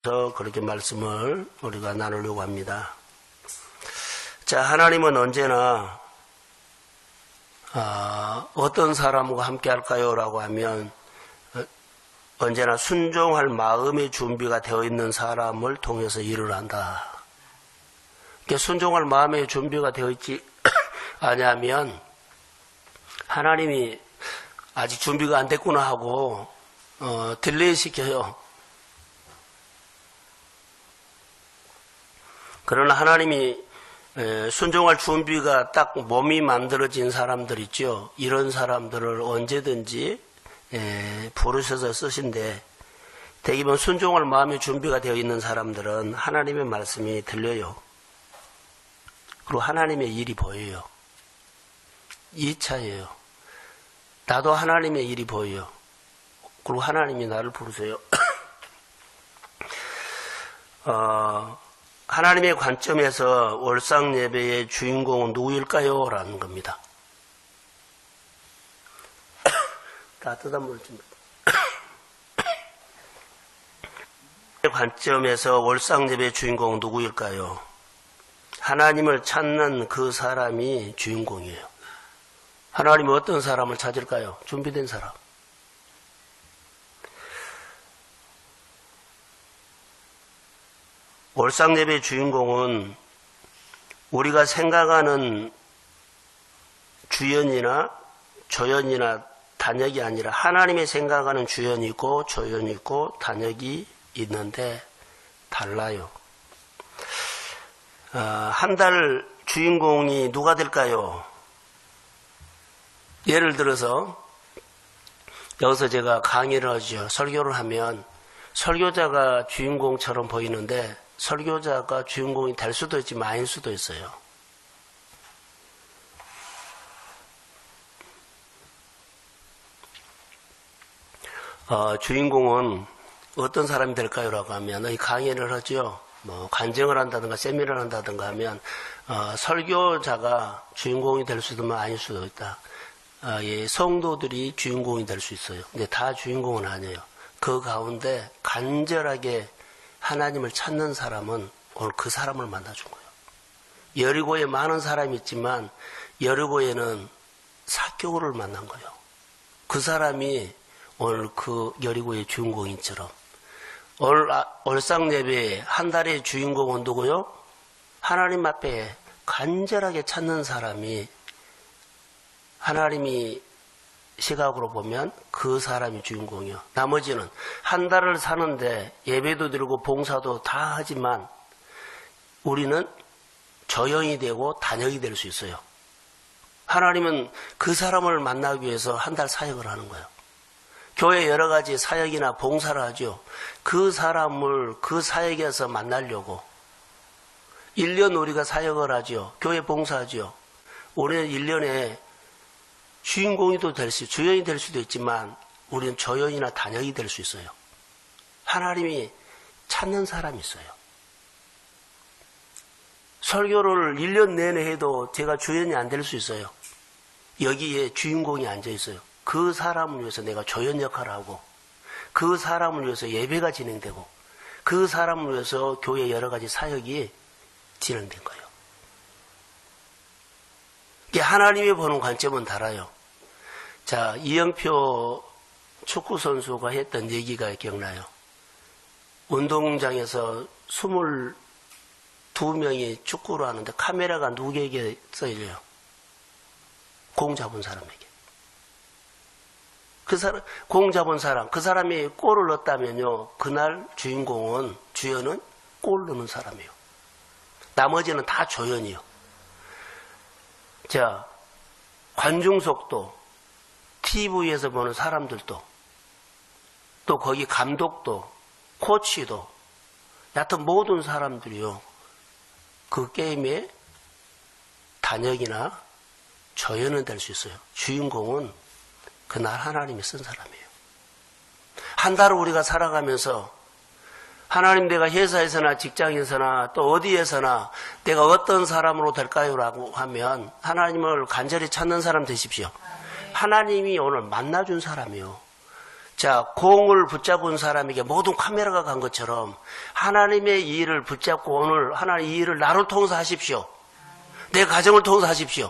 그렇게 말씀을 우리가 나누려고 합니다. 자, 하나님은 언제나 어떤 사람과 함께 할까요? 라고 하면 언제나 순종할 마음의 준비가 되어 있는 사람을 통해서 일을 한다. 그러니까 순종할 마음의 준비가 되어 있지 아니하면 하나님이 아직 준비가 안 됐구나 하고 딜레이 시켜요. 그러나 하나님이 순종할 준비가 딱 몸이 만들어진 사람들 있죠. 이런 사람들을 언제든지 부르셔서 쓰신데 대개는 순종할 마음의 준비가 되어 있는 사람들은 하나님의 말씀이 들려요. 그리고 하나님의 일이 보여요. 2차예요. 나도 하나님의 일이 보여요. 그리고 하나님이 나를 부르세요. 하나님의 관점에서 월상 예배의 주인공은 누구일까요? 라는 겁니다. 따뜻한 물 좀. 관점에서 월상 예배의 주인공은 누구일까요? 하나님을 찾는 그 사람이 주인공이에요. 하나님이 어떤 사람을 찾을까요? 준비된 사람. 월상 예배의 주인공은 우리가 생각하는 주연이나 조연이나 단역이 아니라 하나님이 생각하는 주연이 있고 조연이 있고 단역이 있는데 달라요. 한 달 주인공이 누가 될까요? 예를 들어서 여기서 제가 강의를 하죠. 설교를 하면 설교자가 주인공처럼 보이는데 설교자가 주인공이 될 수도 있지만 아닐 수도 있어요. 주인공은 어떤 사람이 될까요? 라고 하면 이 강의를 하죠. 간증을 한다든가 세미나를 한다든가 하면 설교자가 주인공이 될 수도 있지만 아닐 수도 있다. 성도들이 주인공이 될 수 있어요. 근데 다 주인공은 아니에요. 그 가운데 간절하게 하나님을 찾는 사람은 오늘 그 사람을 만나준 거예요. 여리고에 많은 사람이 있지만 여리고에는 삭개오를 만난 거예요. 그 사람이 오늘 그 여리고의 주인공인처럼 오늘 월상 예배 한 달의 주인공은 누구요? 하나님 앞에 간절하게 찾는 사람이 하나님이 시각으로 보면 그 사람이 주인공이요. 나머지는 한 달을 사는데 예배도 드리고 봉사도 다 하지만 우리는 조연이 되고 단역이 될 수 있어요. 하나님은 그 사람을 만나기 위해서 한 달 사역을 하는 거예요. 교회 여러 가지 사역이나 봉사를 하죠. 그 사람을 그 사역에서 만나려고 1년 우리가 사역을 하죠. 교회 봉사하죠. 우리는 1년에 주인공이 될 수, 주연이 될 수도 있지만 우리는 조연이나 단역이 될 수 있어요. 하나님이 찾는 사람이 있어요. 설교를 1년 내내 해도 제가 주연이 안 될 수 있어요. 여기에 주인공이 앉아 있어요. 그 사람을 위해서 내가 조연 역할을 하고 그 사람을 위해서 예배가 진행되고 그 사람을 위해서 교회 여러 가지 사역이 진행된 거예요. 하나님이 보는 관점은 달라요. 자, 이영표 축구선수가 했던 얘기가 기억나요. 운동장에서 22명이 축구를 하는데 카메라가 누구에게 써있어요? 공 잡은 사람에게. 그 사람, 공 잡은 사람, 그 사람이 골을 넣었다면요, 그날 주인공은, 주연은 골 넣는 사람이에요. 나머지는 다 조연이요. 자, 관중석도, TV에서 보는 사람들도, 또 거기 감독도, 코치도, 여하튼 모든 사람들이요, 그 게임에 단역이나 조연은 될 수 있어요. 주인공은 그날 하나님이 쓴 사람이에요. 한 달을 우리가 살아가면서 하나님 내가 회사에서나 직장에서나 또 어디에서나 내가 어떤 사람으로 될까요? 라고 하면 하나님을 간절히 찾는 사람 되십시오. 하나님이 오늘 만나준 사람이요. 자, 공을 붙잡은 사람에게 모든 카메라가 간 것처럼 하나님의 이 일을 붙잡고 오늘 하나님 이 일을 나를 통해서 하십시오. 내 가정을 통해서 하십시오.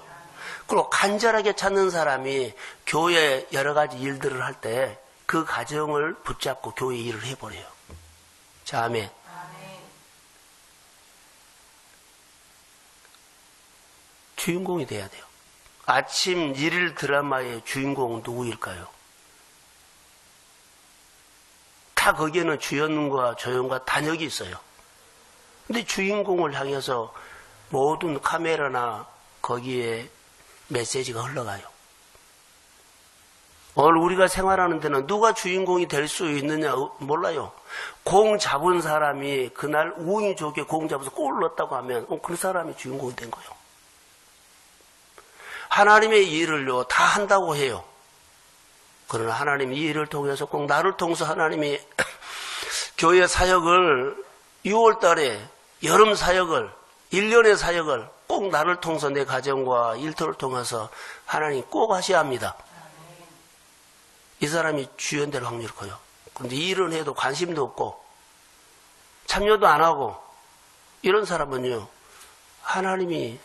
그리고 간절하게 찾는 사람이 교회 여러 가지 일들을 할 때 그 가정을 붙잡고 교회 일을 해버려요. 자, 아멘. 주인공이 돼야 돼요. 아침 일일 드라마의 주인공은 누구일까요? 다 거기에는 주연과 조연과 단역이 있어요. 근데 주인공을 향해서 모든 카메라나 거기에 메시지가 흘러가요. 오늘 우리가 생활하는 데는 누가 주인공이 될 수 있느냐 몰라요. 공 잡은 사람이 그날 운이 좋게 공 잡아서 골을 넣었다고 하면 그 사람이 주인공이 된 거예요. 하나님의 일을요 다 한다고 해요. 그러나 하나님 이 일을 통해서 꼭 나를 통해서 하나님이 교회 사역을 6월 달에 여름 사역을 1년의 사역을 꼭 나를 통해서 내 가정과 일터를 통해서 하나님 꼭 하셔야 합니다. 이 사람이 주연될 확률이 커요. 그런데 일은 해도 관심도 없고 참여도 안 하고 이런 사람은요 하나님이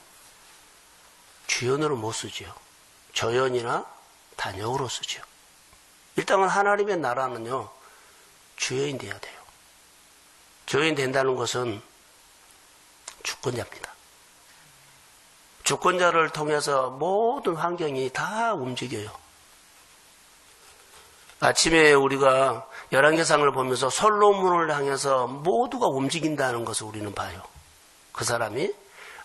주연으로 못 쓰죠. 조연이나 단역으로 쓰죠. 일단은 하나님의 나라는요 주연이 돼야 돼요. 주연이 된다는 것은 주권자입니다. 주권자를 통해서 모든 환경이 다 움직여요. 아침에 우리가 열왕기상을 보면서 솔로몬을 향해서 모두가 움직인다는 것을 우리는 봐요. 그 사람이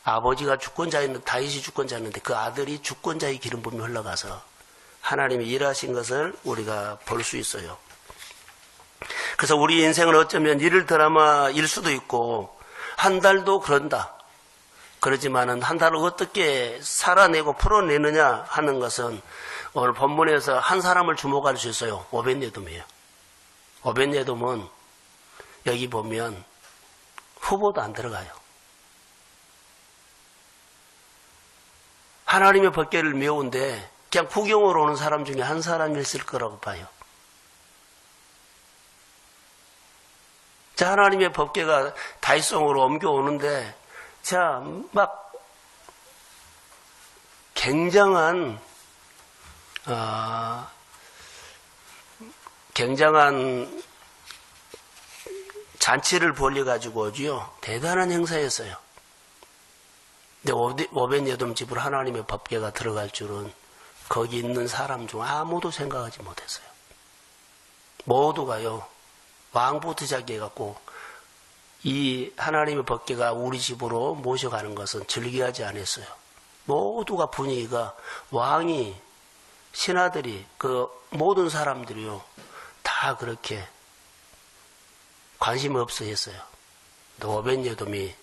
아버지가 주권자였는데 다윗이 주권자였는데 그 아들이 주권자의 기름 부음이 흘러가서 하나님이 일하신 것을 우리가 볼 수 있어요. 그래서 우리 인생은 어쩌면 일일 드라마일 수도 있고 한 달도 그런다. 그러지만은 한 달을 어떻게 살아내고 풀어내느냐 하는 것은 오늘 본문에서 한 사람을 주목할 수 있어요. 오벳예돔이에요. 오벳예돔은 여기 보면 후보도 안 들어가요. 하나님의 법궤를 메우는데 그냥 구경으로 오는 사람 중에 한 사람이었을 거라고 봐요. 자, 하나님의 법궤가 다윗성으로 옮겨오는데 자, 막 굉장한 잔치를 벌여가지고 오지요. 대단한 행사였어요. 근데 오벳예돔 집으로 하나님의 법궤가 들어갈 줄은 거기 있는 사람 중 아무도 생각하지 못했어요. 모두가요. 왕부터 시작해갖고 이 하나님의 법궤가 우리 집으로 모셔가는 것은 즐겨하지 않았어요. 모두가 분위기가 왕이 신하들이 그 모든 사람들이요 다 그렇게 관심 없어 했어요. 또 오벳예돔이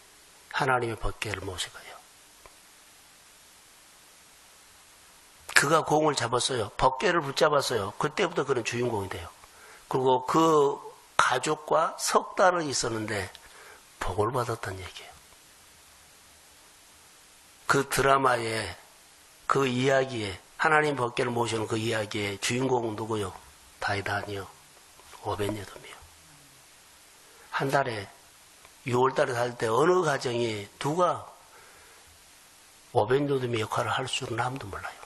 하나님의 법궤를 모셔가요. 그가 공을 잡았어요. 법궤를 붙잡았어요. 그때부터 그는 주인공이 돼요. 그리고 그 가족과 석 달을 있었는데 복을 받았다는 얘기예요. 그 드라마에 그 이야기에 하나님 법궤를 모시는 그 이야기의 주인공은 누구요? 다윗 아니요. 오벳예돔이요. 한 달에 6월 달에 살 때 어느 가정이 누가 오벳예돔의 역할을 할 줄은 아무도 몰라요.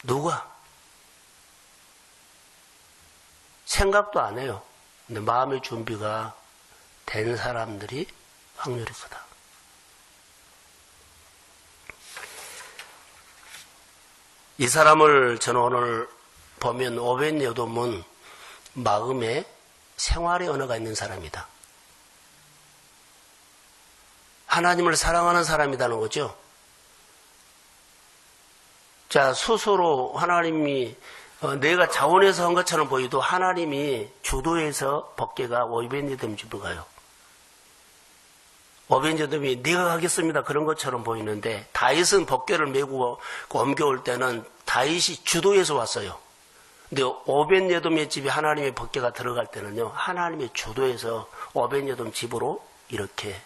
누가? 생각도 안 해요. 근데 마음의 준비가 된 사람들이 확률이 크다. 이 사람을 저는 오늘 보면 오벳예돔은 마음에 생활의 언어가 있는 사람이다. 하나님을 사랑하는 사람이라는 거죠. 자, 스스로 하나님이 내가 자원해서 한 것처럼 보여도 하나님이 주도해서 법궤가 오벳예돔 집으로 가요. 오벳예돔이 네가 가겠습니다 그런 것처럼 보이는데 다윗은 법궤를 메고 옮겨올 때는 다윗이 주도해서 왔어요. 근데 오벳예돔의 집에 하나님의 법궤가 들어갈 때는요 하나님의 주도해서 오벳예돔 집으로 이렇게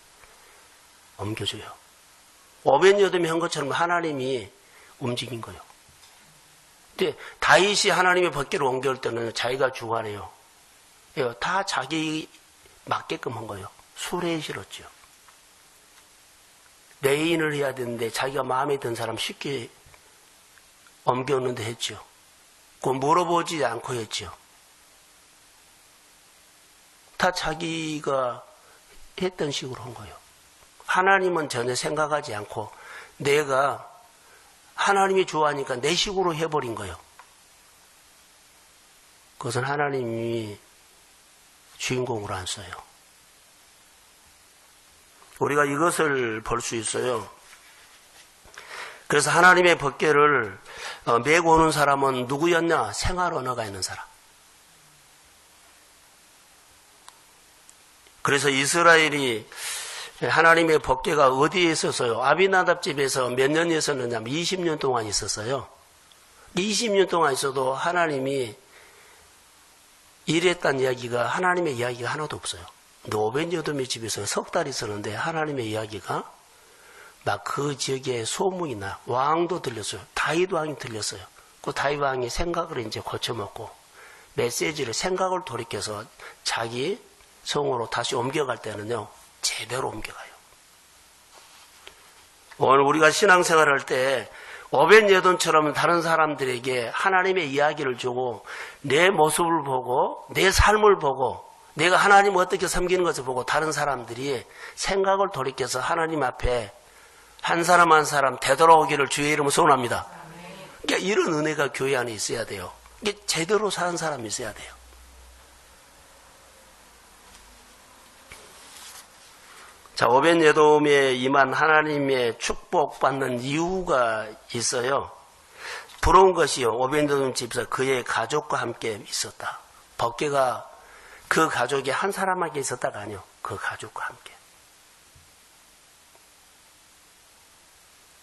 옮겨줘요. 오벳예돔이 한 것처럼 하나님이 움직인 거예요. 근데 다윗이 하나님의 법궤를 옮겨올 때는 자기가 주관해요. 다 자기 맞게끔 한 거예요. 수레에 실었죠. 레인을 해야 되는데 자기가 마음에 든 사람 쉽게 옮겼는데 했죠. 그거 물어보지 않고 했죠. 다 자기가 했던 식으로 한 거예요. 하나님은 전혀 생각하지 않고 내가 하나님이 좋아하니까 내 식으로 해버린 거예요. 그것은 하나님이 주인공으로 안 써요. 우리가 이것을 볼 수 있어요. 그래서 하나님의 법궤를 메고 오는 사람은 누구였냐? 생활 언어가 있는 사람. 그래서 이스라엘이 하나님의 법궤가 어디에 있었어요? 아비나답 집에서 몇 년 있었느냐면 20년 동안 있었어요. 20년 동안 있어도 하나님이 이랬다는 이야기가 하나님의 이야기가 하나도 없어요. 오벤여돔의 집에서 석 달 있었는데 하나님의 이야기가 막 그 지역에 소문이 나. 왕도 들렸어요. 다윗 왕이 들렸어요. 그 다윗 왕이 생각을 이제 고쳐먹고 메시지를 생각을 돌이켜서 자기 성으로 다시 옮겨갈 때는요, 제대로 옮겨가요. 오늘 우리가 신앙생활을 할 때 오벤여돔처럼 다른 사람들에게 하나님의 이야기를 주고 내 모습을 보고 내 삶을 보고 내가 하나님을 어떻게 섬기는 것을 보고 다른 사람들이 생각을 돌이켜서 하나님 앞에 한 사람 한 사람 되돌아오기를 주의 이름으로 소원합니다. 그러니까 이런 은혜가 교회 안에 있어야 돼요. 이게 제대로 사는 사람이 있어야 돼요. 자, 오벤여돔에 임한 하나님의 축복받는 이유가 있어요. 부러운 것이요. 오벤여돔 집에서 그의 가족과 함께 있었다. 법궤가 그 가족이 한 사람에게 있었다가 아니요. 그 가족과 함께.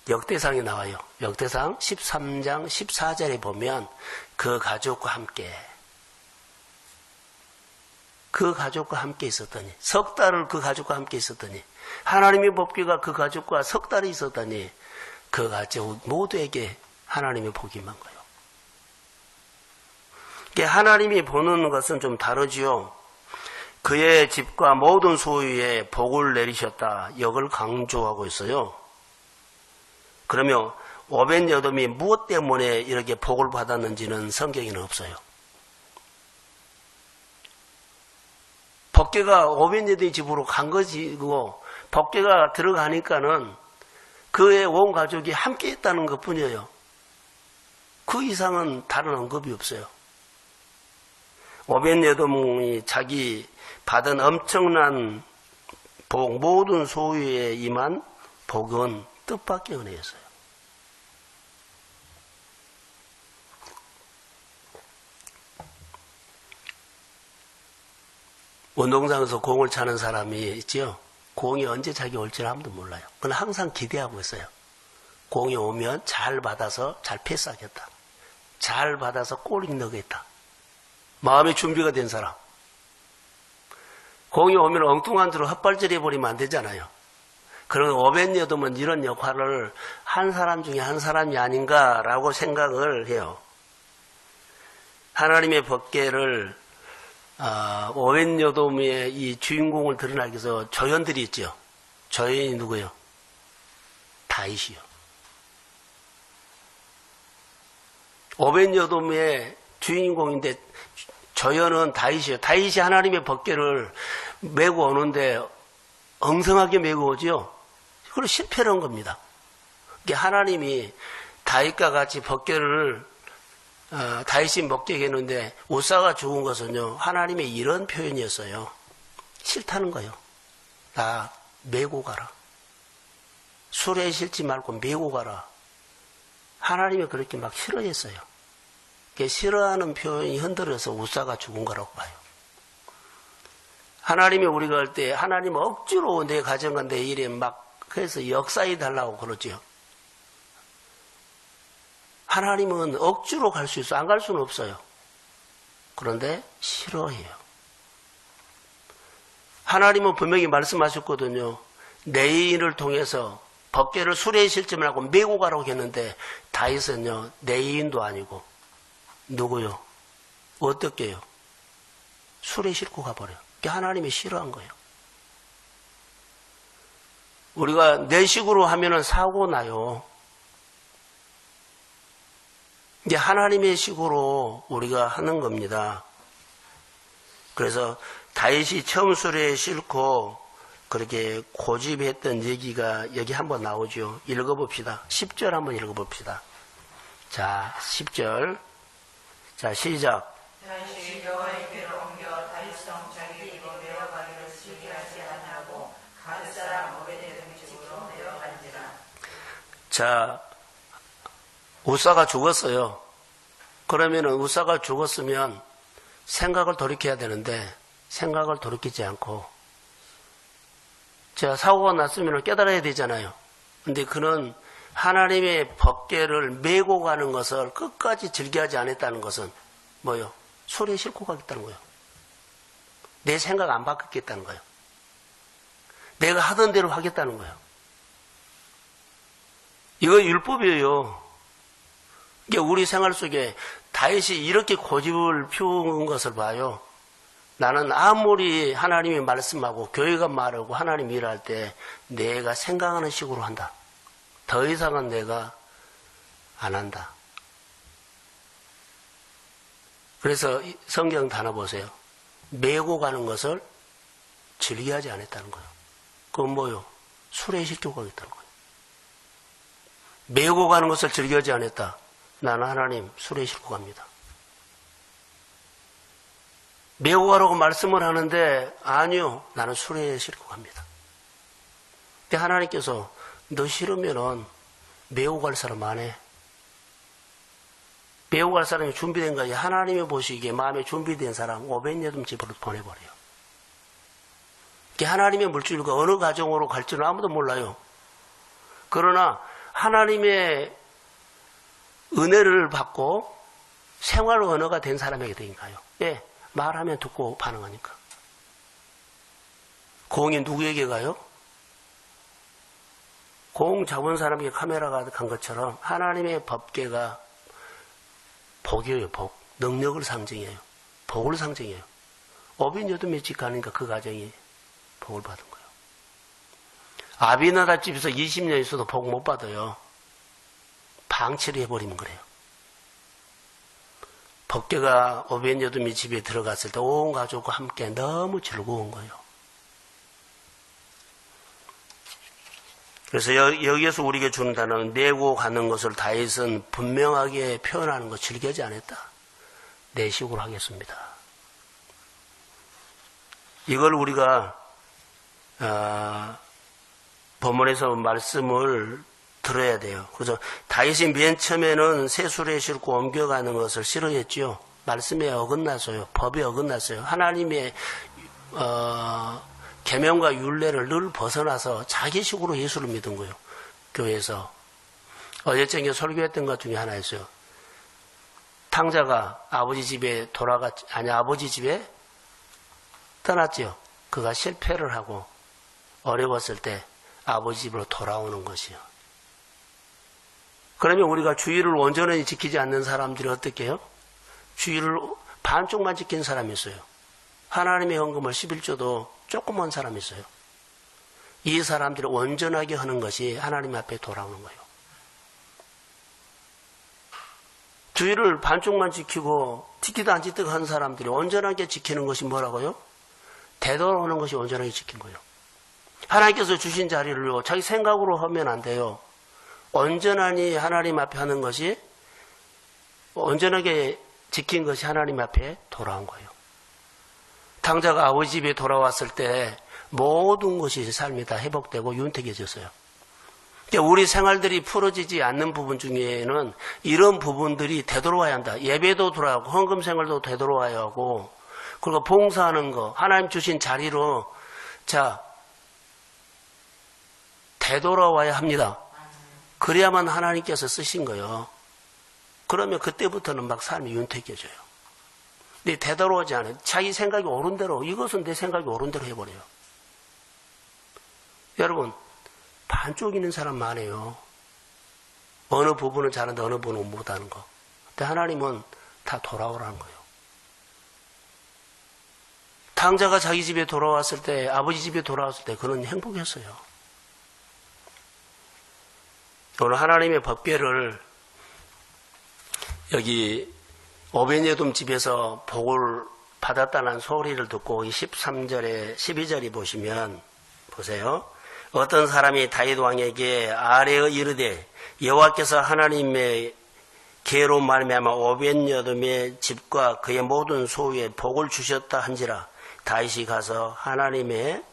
역대상이 나와요. 역대상 13장 14절에 보면 그 가족과 함께. 그 가족과 함께 있었더니 석 달을 그 가족과 함께 있었더니 하나님의 법궤가 그 가족과 석 달이 있었더니 그 가족 모두에게 하나님의 복이 임한 거예요. 하나님이 보는 것은 좀 다르지요. 그의 집과 모든 소유에 복을 내리셨다. 이걸 강조하고 있어요. 그러면 오벤여돔이 무엇 때문에 이렇게 복을 받았는지는 성경에는 없어요. 법궤가 오벤여돔의 집으로 간 것이고 법궤가 들어가니까는 그의 온 가족이 함께 있다는 것뿐이에요. 그 이상은 다른 언급이 없어요. 오벤여돔이 자기 받은 엄청난 복, 모든 소유에 임한 복은 뜻밖의 은혜였어요. 운동장에서 공을 차는 사람이 있죠. 공이 언제 자기 올지는 아무도 몰라요. 그건 항상 기대하고 있어요. 공이 오면 잘 받아서 잘 패스하겠다. 잘 받아서 골을 넣겠다. 마음의 준비가 된 사람. 공이 오면 엉뚱한 대로 헛발질 해버리면 안 되잖아요. 그런 오벤여돔은 이런 역할을 한 사람 중에 한 사람이 아닌가라고 생각을 해요. 하나님의 법궤를 오벤여돔의 이 주인공을 드러나기 위해서 조연들이 있죠. 조연이 누구예요? 다윗이요. 오벤여돔의 주인공인데 조연은 다윗이요. 다윗이 하나님의 법궤를 메고 오는데 엉성하게 메고 오죠. 그걸 실패를 한 겁니다. 하나님이 다윗과 같이 법궤를 다윗이 먹게 했는데 우사가 죽은 것은요, 하나님의 이런 표현이었어요. 싫다는 거예요. 나 메고 가라. 술에 실지 말고 메고 가라. 하나님이 그렇게 막 싫어했어요. 싫어하는 표현이 흔들어서 우사가 죽은 거라고 봐요. 하나님이 우리가 할 때 하나님 억지로 내 가정과 내 일에 막 그래서 역사해 달라고 그러죠. 하나님은 억지로 갈 수 있어. 안 갈 수는 없어요. 그런데 싫어해요. 하나님은 분명히 말씀하셨거든요. 내 인을 통해서 법궤를 수레에 실지 말고 메고 가라고 했는데 다윗은요, 내 인도 아니고 누구요? 어떻게요? 술에 싣고 가버려요. 그게 하나님이 싫어한 거예요. 우리가 내 식으로 하면은 사고 나요. 이제 하나님의 식으로 우리가 하는 겁니다. 그래서 다윗이 처음 술에 싣고 그렇게 고집했던 얘기가 여기 한번 나오죠. 읽어봅시다. 10절 한번 읽어봅시다. 자, 10절. 자, 시작. 다윗이 여호와께로 옮겨 다윗성 자기 집으로 내어가기를 즐겨하지 아니하고 갓 사람 오베데돔 집으로 내어간지라. 자, 우사가 죽었어요. 그러면은 우사가 죽었으면 생각을 돌이켜야 되는데 생각을 돌이키지 않고, 자, 사고가 났으면 깨달아야 되잖아요. 근데 그는 하나님의 법궤를 메고 가는 것을 끝까지 즐겨하지 않았다는 것은 뭐요? 술에 싣고 가겠다는 거예요. 내 생각 안 바뀌겠다는 거예요. 내가 하던 대로 하겠다는 거예요. 이거 율법이에요. 이게 우리 생활 속에 다윗이 이렇게 고집을 피운 것을 봐요. 나는 아무리 하나님이 말씀하고 교회가 말하고 하나님 일할 때 내가 생각하는 식으로 한다. 더 이상은 내가 안 한다. 그래서 성경 단어 보세요. 메고 가는 것을 즐겨하지 않았다는 거예요. 그건 뭐요? 술에 싣고 가겠다는 거예요. 메고 가는 것을 즐겨하지 않았다. 나는 하나님 술에 싣고 갑니다. 메고 가라고 말씀을 하는데 아니요, 나는 술에 싣고 갑니다. 근데 하나님께서 너 싫으면은 메고 갈 사람 안 해. 메고 갈 사람이 준비된 거지. 하나님이 보시기에 마음에 준비된 사람 오벳에돔 집으로 보내버려요. 하나님의 물질과 어느 가정으로 갈지는 아무도 몰라요. 그러나 하나님의 은혜를 받고 생활 언어가 된 사람에게 되니까요. 예, 말하면 듣고 반응하니까. 공이 누구에게 가요? 공 잡은 사람에게 카메라가 간 것처럼 하나님의 법궤가 복이에요. 복. 능력을 상징해요. 복을 상징해요. 오벳에돔의 집 가니까 그 가정이 복을 받은 거예요. 아비나답 집에서 20년 있어도 복 못 받아요. 방치를 해버리면 그래요. 법궤가 오벳에돔의 집에 들어갔을 때 온 가족과 함께 너무 즐거운 거예요. 그래서 여기에서 우리에게 주는 단어는 내고 가는 것을 다윗은 분명하게 표현하는 것 즐겨하지 않았다. 내 식으로 하겠습니다. 이걸 우리가 본문에서 말씀을 들어야 돼요. 그래서 다윗이 맨 처음에는 새술에 싣고 옮겨가는 것을 싫어했죠. 말씀에 어긋나서요. 법에 어긋나서요. 하나님의 계명과 율례를 늘 벗어나서 자기식으로 예수를 믿은 거예요. 교회에서. 어제 저녁에 설교했던 것 중에 하나였어요. 탕자가 아버지 집에 아버지 집에 떠났죠. 그가 실패를 하고 어려웠을 때 아버지 집으로 돌아오는 것이요. 그러면 우리가 주의를 온전히 지키지 않는 사람들이 어떻게 해요? 주의를 반쪽만 지키는 사람이 있어요. 하나님의 헌금을 11조도 조금 한 사람이 있어요. 이 사람들이 온전하게 하는 것이 하나님 앞에 돌아오는 거예요. 주의를 반쪽만 지키고 지키도 안 지키도 한 사람들이 온전하게 지키는 것이 뭐라고요? 되돌아오는 것이 온전하게 지킨 거예요. 하나님께서 주신 자리를요, 자기 생각으로 하면 안 돼요. 온전하니 하나님 앞에 하는 것이, 온전하게 지킨 것이 하나님 앞에 돌아온 거예요. 탕자가 아버지 집에 돌아왔을 때 모든 것이 삶이 다 회복되고 윤택해졌어요. 우리 생활들이 풀어지지 않는 부분 중에는 이런 부분들이 되돌아와야 한다. 예배도 돌아가고 헌금 생활도 되돌아와야 하고, 그리고 봉사하는 거, 하나님 주신 자리로 되돌아와야 합니다. 그래야만 하나님께서 쓰신 거예요. 그러면 그때부터는 막 삶이 윤택해져요. 근데 되돌아오지 않아요. 자기 생각이 옳은 대로, 이것은 내 생각이 옳은 대로 해버려요. 여러분, 반쪽 있는 사람 많아요. 어느 부분은 잘하는데 어느 부분은 못하는 거. 근데 하나님은 다 돌아오라는 거예요. 탕자가 자기 집에 돌아왔을 때, 아버지 집에 돌아왔을 때 그는 행복했어요. 오늘 하나님의 법궤를 여기 오베냐돔 집에서 복을 받았다는 소리를 듣고 13절에 12절에 보시면 보세요. 어떤 사람이 다윗 왕에게 아뢰어 이르되 여호와께서 하나님의 계로 말미암아 오벳여돔의 집과 그의 모든 소유에 복을 주셨다 한지라. 다윗이 가서 하나님의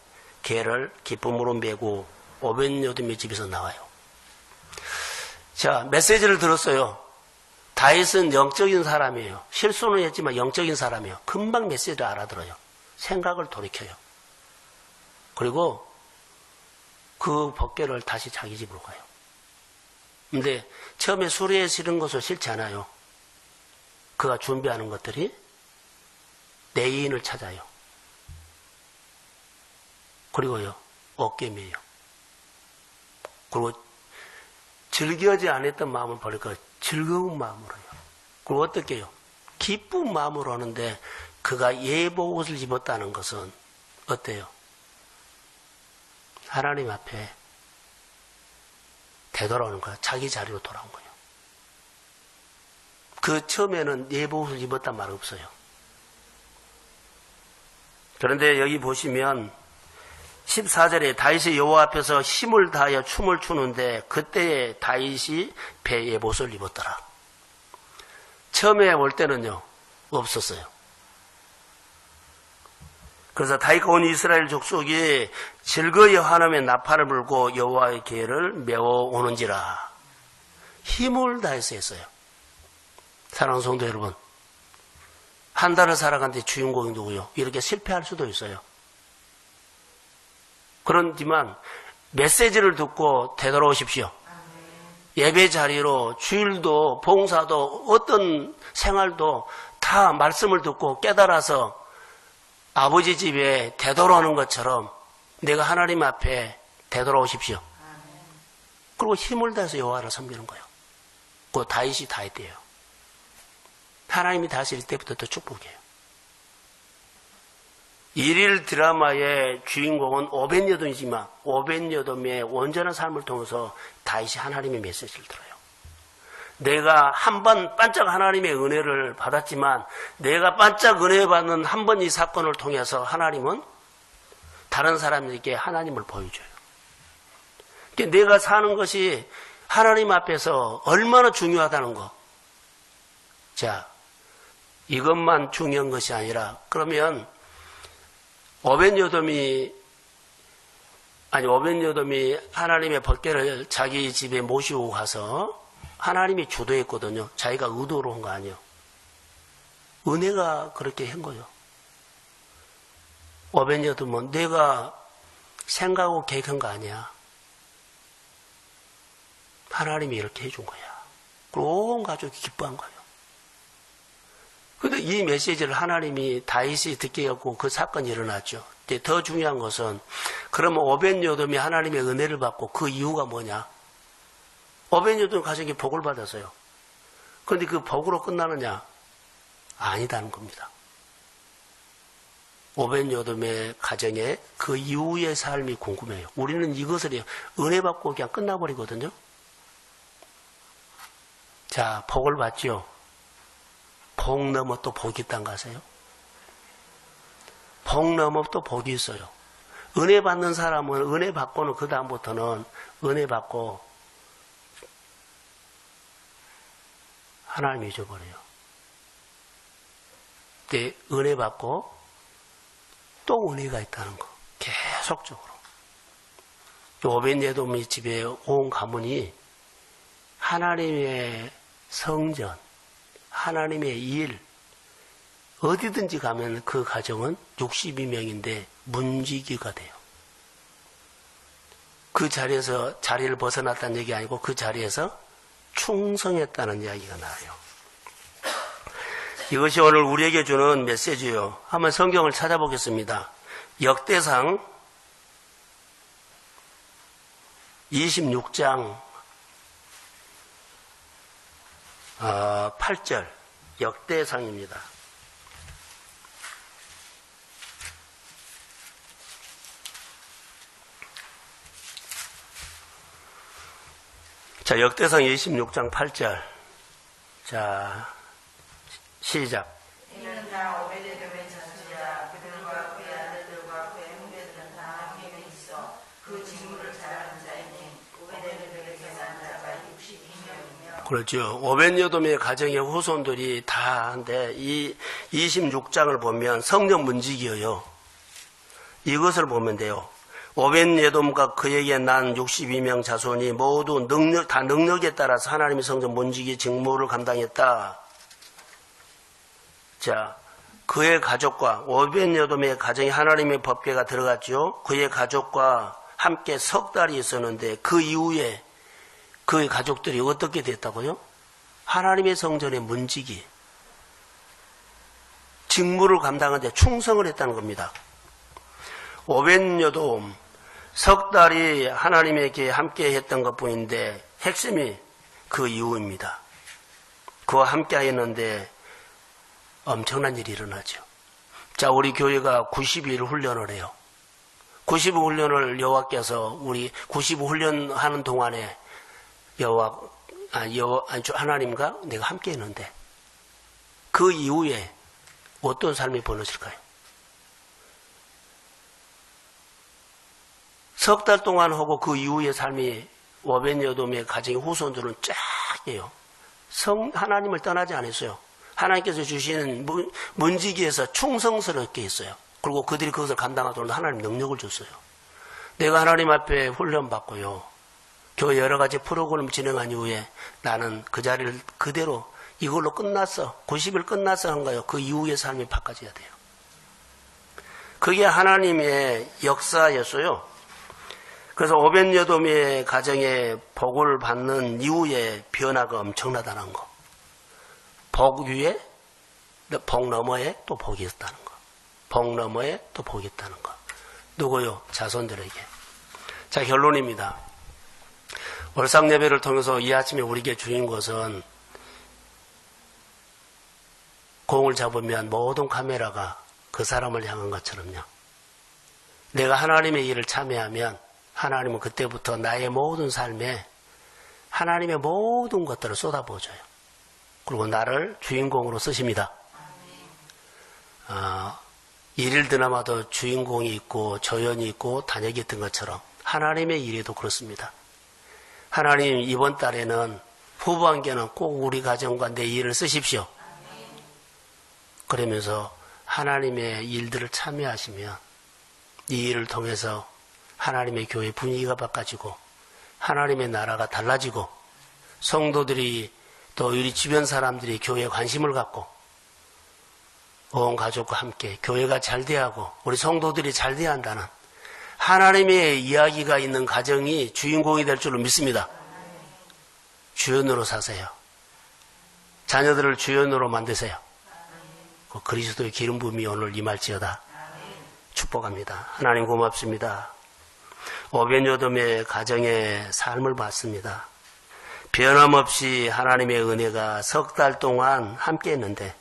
계를 기쁨으로 메고 오벳여돔의 집에서 나와요. 자, 메시지를 들었어요. 다윗은 영적인 사람이에요. 실수는 했지만 영적인 사람이에요. 금방 메시지를 알아들어요. 생각을 돌이켜요. 그리고 그 법궤를 다시 자기 집으로 가요. 근데 처음에 수레에 실은 것을 싫지 않아요. 그가 준비하는 것들이 내인을 찾아요. 그리고요, 어깨매요. 그리고 즐겨지 않았던 마음을 버리고 즐거운 마음으로 해요. 그리고 어떻게 해요? 기쁜 마음으로 하는데 그가 예복 옷을 입었다는 것은 어때요? 하나님 앞에 되돌아오는 거야. 자기 자리로 돌아온 거예요. 그 처음에는 예복 옷을 입었단 말 없어요. 그런데 여기 보시면 14절에 다윗이 여호와 앞에서 힘을 다하여 춤을 추는데 그때에 다윗이 배에 못을 입었더라. 처음에 올 때는요, 없었어요. 그래서 다윗과 온 이스라엘 족속이 즐거이 환호며 나팔을 불고 여호와의 계를 메워 오는지라. 힘을 다해서 했어요. 사랑하는 성도 여러분, 한 달을 살아가는데 주인공이 누구요? 이렇게 실패할 수도 있어요. 그렇지만 메시지를 듣고 되돌아오십시오. 예배 자리로 주일도 봉사도 어떤 생활도 다 말씀을 듣고 깨달아서 아버지 집에 되돌아오는 것처럼 내가 하나님 앞에 되돌아오십시오. 그리고 힘을 다해서 여호와를 섬기는 거예요. 그 다윗이 다윗이에요. 하나님이 다스릴 때부터 더 축복해요. 일일 드라마의 주인공은 오벳여돔이지만 오벳여돔의 온전한 삶을 통해서 다윗이 하나님의 메시지를 들어요. 내가 한 번 반짝 하나님의 은혜를 받았지만 내가 반짝 은혜 받는 한 번 이 사건을 통해서 하나님은 다른 사람들에게 하나님을 보여줘요. 그러니까 내가 사는 것이 하나님 앞에서 얼마나 중요하다는 거. 자, 이것만 중요한 것이 아니라 그러면 오벳여돔이 하나님의 법궤를 자기 집에 모시고 가서 하나님이 주도했거든요. 자기가 의도로 한 거 아니에요. 은혜가 그렇게 한 거예요. 오벳여돔은 내가 생각하고 계획한 거 아니야. 하나님이 이렇게 해준 거야. 그리고 온 가족이 기뻐한 거예요. 근데 이 메시지를 하나님이 다윗이 듣게 하고 그 사건이 일어났죠. 근데 더 중요한 것은 그러면 오벳여돔이 하나님의 은혜를 받고 그 이유가 뭐냐? 오벳여돔 가정이 복을 받았어요. 그런데 그 복으로 끝나느냐? 아니다는 겁니다. 오벳여돔의 가정에 그 이후의 삶이 궁금해요. 우리는 이것을 은혜 받고 그냥 끝나버리거든요. 자, 복을 받죠. 복 넘어 또 복이 있다는 거 아세요? 복 넘어 또 복이 있어요. 은혜 받는 사람은 은혜 받고는 그 다음부터는 은혜 받고 하나님 잊어버려요. 근데 은혜 받고 또 은혜가 있다는 거. 계속적으로. 오벳여돔의 집에 온 가문이 하나님의 성전, 하나님의 일, 어디든지 가면 그 가정은 62명인데 문지기가 돼요. 그 자리에서 자리를 벗어났다는 얘기 아니고 그 자리에서 충성했다는 이야기가 나와요. 이것이 오늘 우리에게 주는 메시지요. 한번 성경을 찾아보겠습니다. 역대상 26장 8절 역대상입니다. 자, 역대상 26장 8절. 자, 시작. 이는 다 오베데돔의 전수야. 그들과 그의 아들들과 그의 형제들은 다 함께 있어 그 직무를 잘하는 자이니 오베데돔에게 난 자가 62명이며. 그렇죠. 오벳여돔의 가정의 후손들이 다 한데 이 26장을 보면 성령 문지기예요. 이것을 보면 돼요. 오벳예돔과 그에게 난 62명 자손이 모두 능력에 따라서 하나님의 성전 문지기 직무를 감당했다. 자, 그의 가족과 오벳예돔의 가정에 하나님의 법궤가 들어갔죠. 그의 가족과 함께 석 달이 있었는데 그 이후에 그의 가족들이 어떻게 됐다고요? 하나님의 성전의 문지기 직무를 감당하는데 충성을 했다는 겁니다. 오벳예돔 석 달이 하나님에게 함께 했던 것뿐인데 핵심이 그 이후입니다. 그와 함께 했는데 엄청난 일이 일어나죠. 자, 우리 교회가 90일 훈련을 해요. 90일 훈련을 여호와께서 우리 90일 훈련하는 동안에 하나님과 내가 함께 했는데 그 이후에 어떤 삶이 벌어질까요? 석 달 동안 하고 그 이후의 삶이 오벳여돔의 가정의 후손들은 쫙이에요. 하나님을 떠나지 않았어요. 하나님께서 주시는 문지기에서 충성스럽게 했어요. 그리고 그들이 그것을 감당하도록 하나님 능력을 줬어요. 내가 하나님 앞에 훈련받고요. 교회 여러 가지 프로그램을 진행한 이후에 나는 그 자리를 그대로 이걸로 끝났어. 90일 끝났어 한 거예요. 그 이후의 삶이 바꿔져야 돼요. 그게 하나님의 역사였어요. 그래서 오벳여돔의 가정에 복을 받는 이후에 변화가 엄청나다는 거. 복 위에, 복 너머에 또 복이 있다는 거. 복 너머에 또 복이 있다는 거. 누구요? 자손들에게. 자, 결론입니다. 월상 예배를 통해서 이 아침에 우리에게 주인 것은 공을 잡으면 모든 카메라가 그 사람을 향한 것처럼요. 내가 하나님의 일을 참여하면 하나님은 그때부터 나의 모든 삶에 하나님의 모든 것들을 쏟아부어줘요. 그리고 나를 주인공으로 쓰십니다. 일일 드라마도 주인공이 있고 조연이 있고 단역이 있던 것처럼 하나님의 일에도 그렇습니다. 하나님 이번 달에는 후반기에는 꼭 우리 가정과 내 일을 쓰십시오. 그러면서 하나님의 일들을 참여하시면 이 일을 통해서 하나님의 교회 분위기가 바꿔지고 하나님의 나라가 달라지고 성도들이 또 우리 주변 사람들이 교회에 관심을 갖고 온 가족과 함께 교회가 잘 돼야 하고 우리 성도들이 잘 돼야 한다는 하나님의 이야기가 있는 가정이 주인공이 될 줄로 믿습니다. 주연으로 사세요. 자녀들을 주연으로 만드세요. 그 그리스도의 기름 부음이 오늘 임할지어다. 축복합니다. 하나님 고맙습니다. 오벳여돔의 가정의 삶을 봤습니다. 변함없이 하나님의 은혜가 석 달 동안 함께 했는데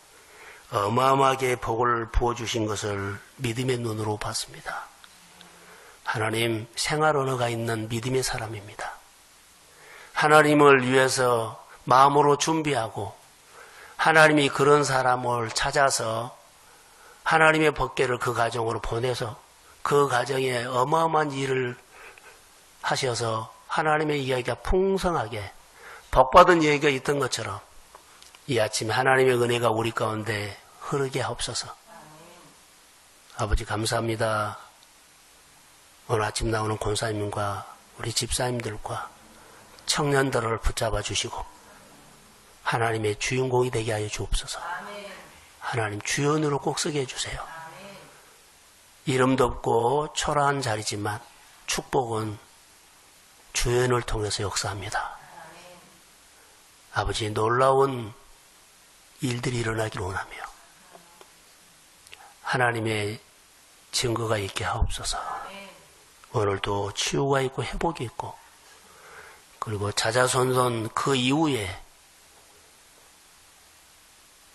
어마어마하게 복을 부어주신 것을 믿음의 눈으로 봤습니다. 하나님 생활 언어가 있는 믿음의 사람입니다. 하나님을 위해서 마음으로 준비하고 하나님이 그런 사람을 찾아서 하나님의 법궤를 그 가정으로 보내서 그 가정에 어마어마한 일을 하셔서 하나님의 이야기가 풍성하게 복받은 얘기가 있던 것처럼 이 아침에 하나님의 은혜가 우리 가운데 흐르게 하옵소서. 아버지 감사합니다. 오늘 아침 나오는 권사님과 우리 집사님들과 청년들을 붙잡아 주시고 하나님의 주인공이 되게 하여 주옵소서. 하나님 주연으로 꼭 쓰게 해주세요. 이름도 없고 초라한 자리지만 축복은 주연을 통해서 역사합니다. 아버지 놀라운 일들이 일어나기를 원하며 하나님의 증거가 있게 하옵소서. 오늘도 치유가 있고 회복이 있고 그리고 자자손손 그 이후에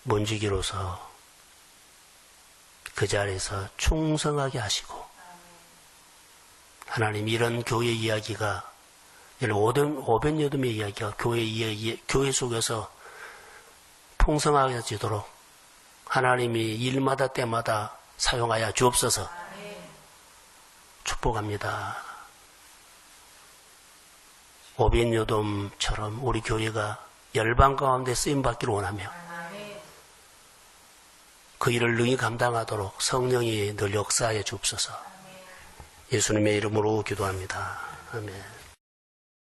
문지기로서 그 자리에서 충성하게 하시고, 하나님 이런 교회 이야기가, 이런 500여dom의 이야기가 교회 속에서 풍성하게지도록 하나님이 일마다 때마다 사용하여 주옵소서. 축복합니다. 500여dom처럼 우리 교회가 열방 가운데 쓰임받기를 원하며 그 일을 능히 감당하도록 성령이 늘 역사하여 주옵소서. 예수님의 이름으로 기도합니다. 아멘.